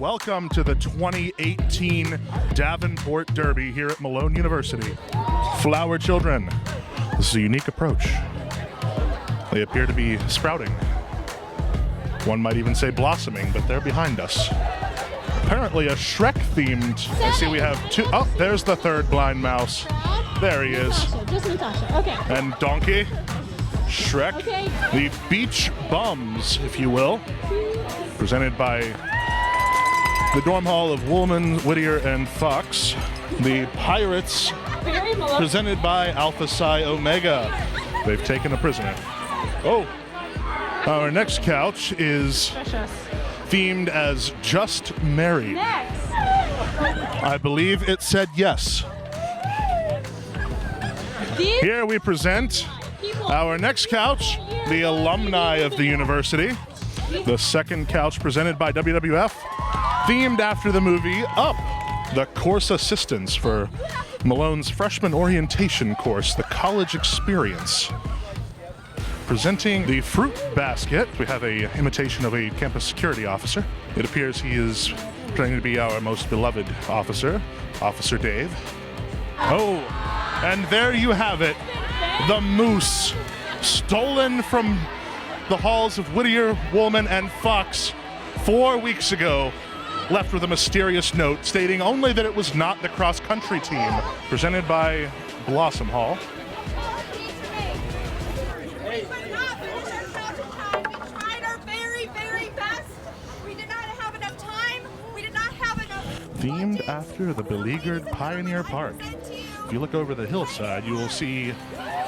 Welcome to the 2018 Davenport Derby here at Malone University. Flower children. This is a unique approach. They appear to be sprouting. One might even say blossoming, but they're behind us. Apparently a Shrek-themed. I see we have two. Oh, there's the third blind mouse. There he is. Just Natasha. Okay. And Donkey. Shrek. Okay. The Beach Bums, if you will. Presented by the Dorm Hall of Woolman, Whittier, and Fox. The Pirates, presented by Alpha Psi Omega. They've taken a prisoner. Oh, our next couch is themed as Just Married. Next. I believe it said yes. Here we present our next couch, the alumni of the university. The second couch presented by WWF, themed after the movie Up, the course assistants for Malone's freshman orientation course, the college experience. Presenting the fruit basket, we have an imitation of a campus security officer. It appears he is trying to be our most beloved officer, Officer Dave. Oh, and there you have it, the moose, stolen from the halls of Whittier, Woolman, and Fox 4 weeks ago, left with a mysterious note stating only that it was not the cross-country team, presented by Blossom Hall. We tried our very, very best. We did not have enough time. We did not have enough. Themed after the beleaguered Pioneer Park. If you look over the hillside, you will see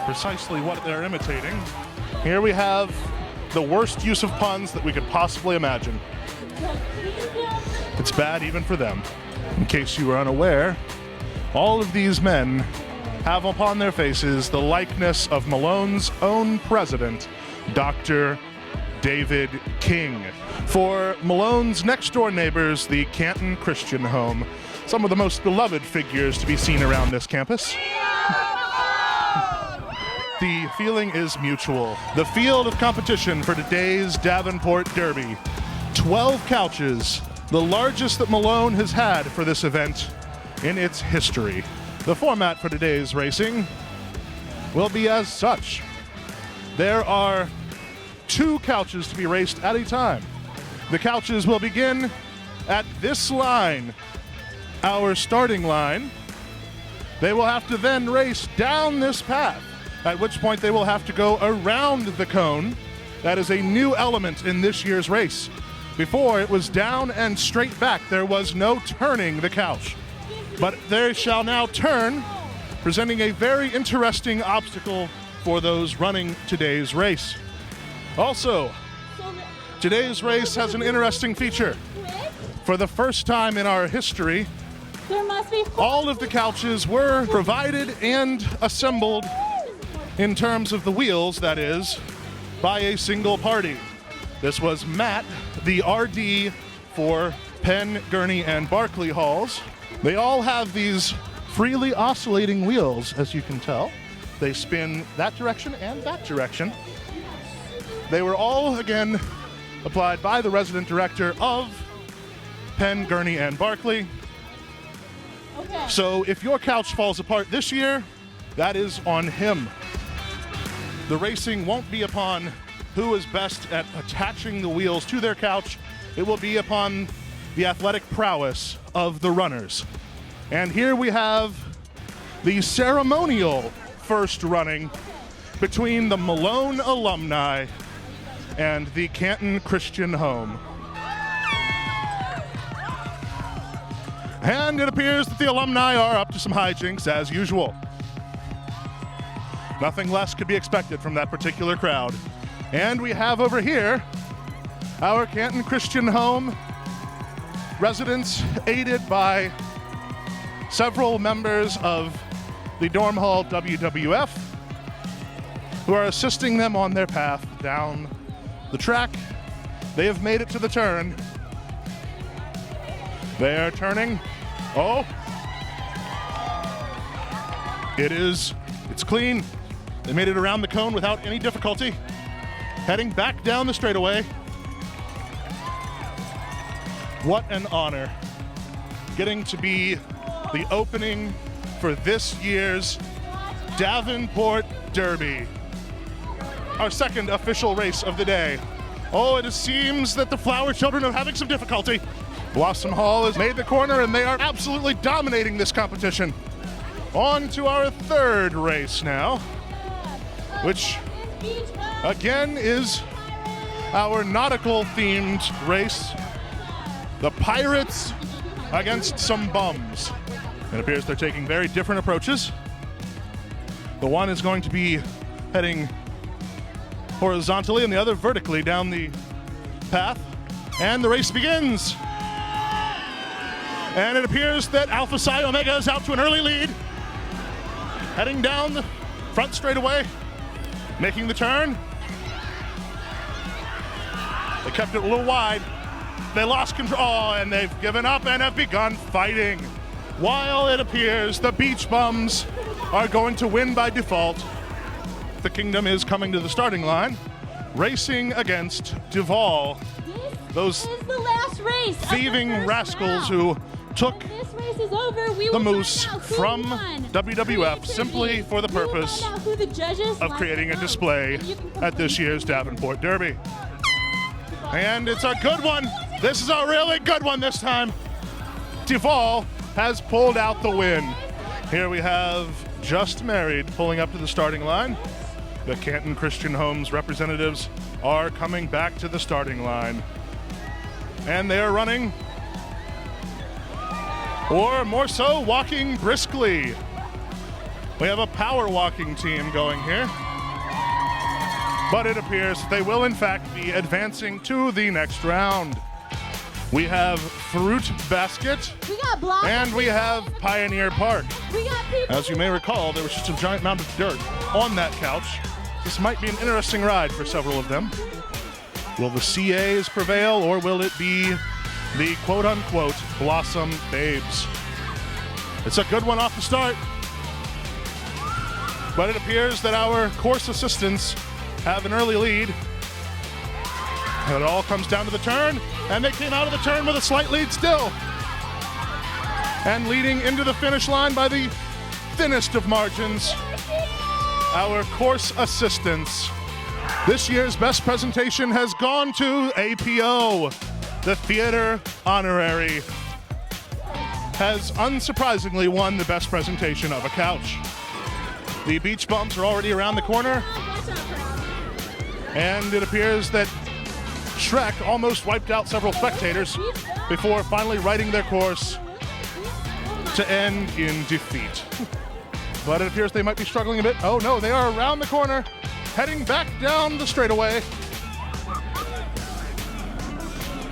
precisely what they're imitating. Here we have the worst use of puns that we could possibly imagine. It's bad even for them. In case you were unaware, all of these men have upon their faces the likeness of Malone's own president, Dr. David King. For Malone's next-door neighbors, the Canton Christian Home, some of the most beloved figures to be seen around this campus. The feeling is mutual. The field of competition for today's Davenport Derby. 12 couches, the largest that Malone has had for this event in its history. The format for today's racing will be as such. There are 2 couches to be raced at a time. The couches will begin at this line, our starting line. They will have to then race down this path, at which point they will have to go around the cone. That is a new element in this year's race. Before, it was down and straight back. There was no turning the couch. But they shall now turn, presenting a very interesting obstacle for those running today's race. Also, today's race has an interesting feature. For the first time in our history, all of the couches were provided and assembled in terms of the wheels, that is, by a single party. This was Matt, the RD for Penn, Gurney, and Barclay halls. They all have these freely oscillating wheels, as you can tell. They spin that direction and that direction. They were all, again, applied by the resident director of Penn, Gurney, and Barclay. Okay. So if your couch falls apart this year, that is on him. The racing won't be upon who is best at attaching the wheels to their couch. It will be upon the athletic prowess of the runners. And here we have the ceremonial first running between the Malone alumni and the Canton Christian Home. And it appears that the alumni are up to some hijinks as usual. Nothing less could be expected from that particular crowd. And we have over here our Canton Christian Home residents, aided by several members of the Dorm Hall WWF, who are assisting them on their path down the track. They have made it to the turn. They are turning. Oh! It's clean. They made it around the cone without any difficulty. Heading back down the straightaway. What an honor getting to be the opening for this year's Davenport Derby, our second official race of the day. Oh, it seems that the Flower Children are having some difficulty. Blossom Hall has made the corner and they are absolutely dominating this competition. On to our third race now, which again is our nautical themed race. The Pirates against some bums. It appears they're taking very different approaches. The one is going to be heading horizontally and the other vertically down the path. And the race begins. And it appears that Alpha Psi Omega is out to an early lead. Heading down the front straightaway, making the turn. They kept it a little wide. They lost control and they've given up and have begun fighting. While it appears the Beach Bums are going to win by default, the Kingdom is coming to the starting line, racing against Duval. Those This is the last race thieving of the first rascals round. who took This race is over. We the will Moose find out who from won. WWF simply for the We will purpose find out who the judges of like creating a the most. display And you can at this year's Davenport Derby. And it's a good one. This is a really good one this time. Duval has pulled out the win. Here we have Just Married pulling up to the starting line. The Canton Christian Homes representatives are coming back to the starting line. And they are running, or more so, walking briskly. We have a power walking team going here. But it appears they will in fact be advancing to the next round. We have Fruit Basket We got Blossom. and we have Pioneer Park. We got people. As you may recall, there was just a giant mound of dirt on that couch. This might be an interesting ride for several of them. Will the CAs prevail or will it be the quote-unquote Blossom Babes? It's a good one off the start. But it appears that our course assistants have an early lead. And it all comes down to the turn, and they came out of the turn with a slight lead still. And leading into the finish line by the thinnest of margins, our course assistants. This year's best presentation has gone to APO. The Theater Honorary has unsurprisingly won the best presentation of a couch. The Beach Bums are already around the corner, and it appears that Shrek almost wiped out several spectators before finally righting their course to end in defeat. But it appears they might be struggling a bit. Oh no, they are around the corner, heading back down the straightaway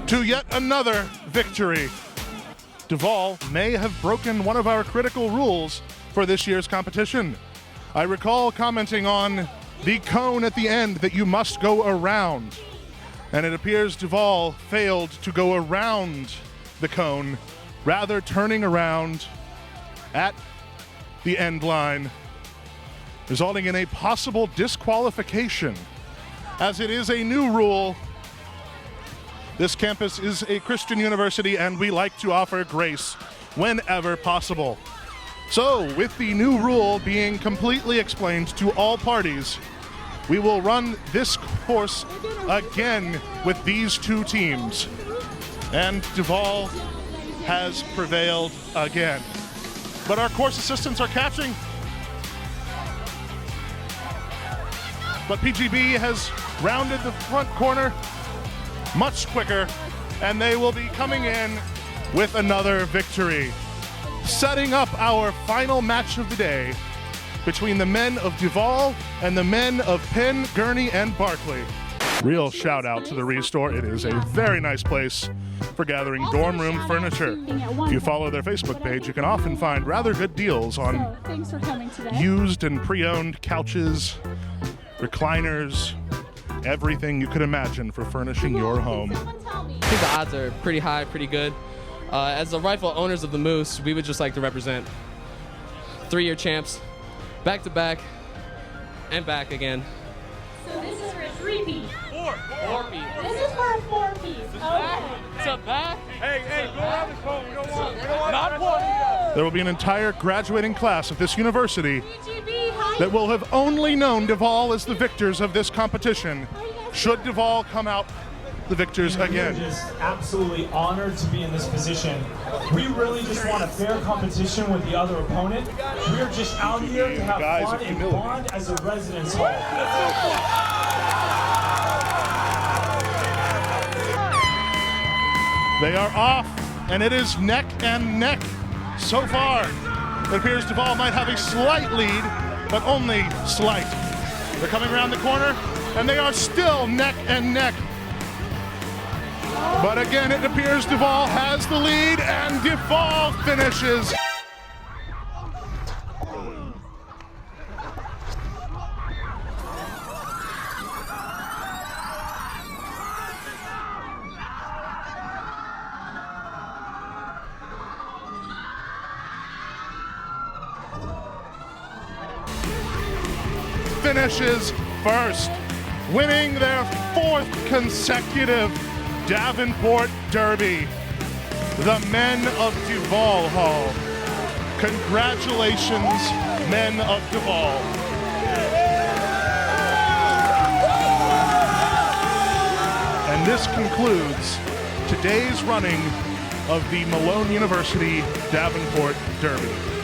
to yet another victory. Duval may have broken one of our critical rules for this year's competition. I recall commenting on the cone at the end that you must go around. And it appears Duval failed to go around the cone, rather turning around at the end line, resulting in a possible disqualification. As it is a new rule, this campus is a Christian university and we like to offer grace whenever possible. So, with the new rule being completely explained to all parties, we will run this course again with these two teams. And Duval has prevailed again. But our course assistants are catching. But PGB has rounded the front corner much quicker, and they will be coming in with another victory, setting up our final match of the day between the men of Duval and the men of Penn, Gurney, and Barclay. Real shout out to the Restore. It is a very nice place for gathering dorm room furniture. If you follow their Facebook page, you can often find rather good deals on So, thanks for coming today. used and pre-owned couches, recliners, everything you could imagine for furnishing your home. Someone tell me. I think the odds are pretty high, pretty good. As the rightful owners of the Moose, we would just like to represent 3-year champs, back to back, and back again. So this is for a 3-piece. Four-piece. This is for a 4-piece. Okay. It's a back There will be an entire graduating class of this university BGB, hi. that will have only known Duval as the victors of this competition, should Duval come out the victors We're again. just absolutely honored to be in this position. We really just want a fair competition with the other opponent. We're just out here to have fun and bond as a residence hall. They are off, and it is neck and neck so far. It appears Duval might have a slight lead, but only slight. They're coming around the corner, and they are still neck and neck. But again, it appears Duval has the lead, and Duval finishes. Finishes first, winning their 4th consecutive Davenport Derby. The men of Duval Hall. Congratulations, men of Duval. And this concludes today's running of the Malone University Davenport Derby.